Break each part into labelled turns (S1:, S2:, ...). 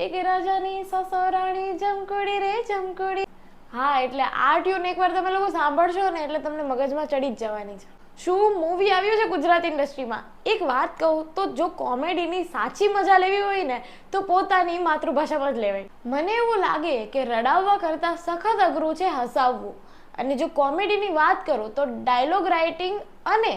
S1: એક રાજાની સસરાણી જમકુડી રે જમકુડી. હા, એટલે આ ટ્યુન એકવાર તમે લોકો સાંભળશો ને એટલે તમને મગજમાં ચડી જ જવાની છે. શું મૂવી આવ્યું છે ગુજરાતી ઇન્ડસ્ટ્રીમાં? એક વાત કહું તો જો કોમેડીની સાચી મજા લેવી હોય ને તો પોતાની માતૃભાષામાં જ લેવાય. મને એવું લાગે કે રડાવવા કરતાં સખત અઘરું છે હસાવવું. અને જો કોમેડીની વાત કરું તો ડાયલોગ રાઇટિંગ અને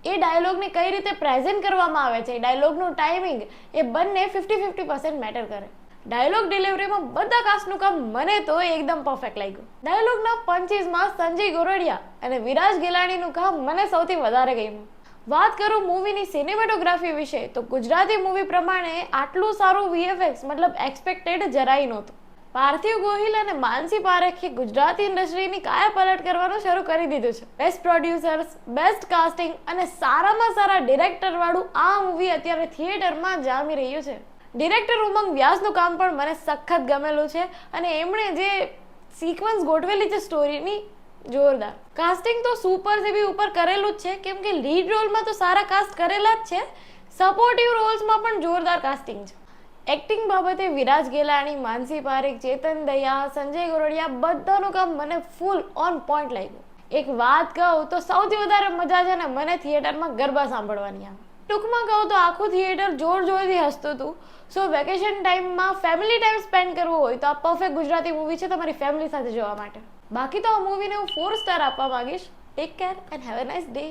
S1: એ ડાયલોગને કઈ રીતે પ્રેઝન્ટ કરવામાં આવે છે, ડાયલોગનું ટાઈમિંગ, એ બંને 50-50% મેટર કરે. ડાયલોગ ડિલિવરીમાં બધા કાસ્ટનું કામ મને તો એકદમ પરફેક્ટ લાગ્યું. ડાયલોગના પંચીસમાં સંજય ગોરડિયા અને વિરાજ ગેલાણીનું કામ મને સૌથી વધારે ગમ્યું. વાત કરું મૂવીની સિનેમેટોગ્રાફી વિશે તો ગુજરાતી મૂવી પ્રમાણે આટલું સારું વીએફએક્સ મતલબ એક્સપેક્ટેડ જરાય નહોતું. પાર્થિવ ગોહિલ અને માનસી પારેખે ગુજરાતી ઇન્ડસ્ટ્રીની કાયા પલટ કરવાનું શરૂ કરી દીધું છે. બેસ્ટ પ્રોડ્યુસર્સ, બેસ્ટ કાસ્ટિંગ અને સારામાં સારા ડિરેક્ટર વાળું આ મૂવી અત્યારે થિયેટરમાં જામી રહ્યું છે. ડિરેક્ટર ઉમંગ વ્યાસનું કામ પણ મને સખત ગમેલું છે અને એમણે જે સિક્વન્સ ગોઠવેલી છે સ્ટોરીની, જોરદાર. કાસ્ટિંગ તો સુપર જેવી ઉપર કરેલું જ છે, કેમ કે લીડ રોલમાં તો સારા કાસ્ટ કરેલા જ છે, સપોર્ટિવ રોલ્સમાં પણ જોરદાર કાસ્ટિંગ છે. એક્ટિંગ બાબતે વિરાજ ગેલાણી, માનસી પારેખ, ચેતન દયા, સંજય ગોરડિયા બધાનું કામ મને ફૂલ ઓન પોઈન્ટ લાગ્યું. એક વાત કહું તો સૌથી વધારે મજા છે ને મને થિયેટરમાં ગરબા સાંભળવાની આવે. ટૂંકમાં કહું તો આખું થિયેટર જોરથી હસતું હતું. સો વેકેશન ટાઈમમાં ફેમિલી ટાઈમ સ્પેન્ડ કરવો હોય તો આ પરફેક્ટ ગુજરાતી મૂવી છે તમારી ફેમિલી સાથે જોવા માટે. બાકી તો આ મૂવીને હું 4 સ્ટાર આપવા માંગીશ. Take care and have a nice day.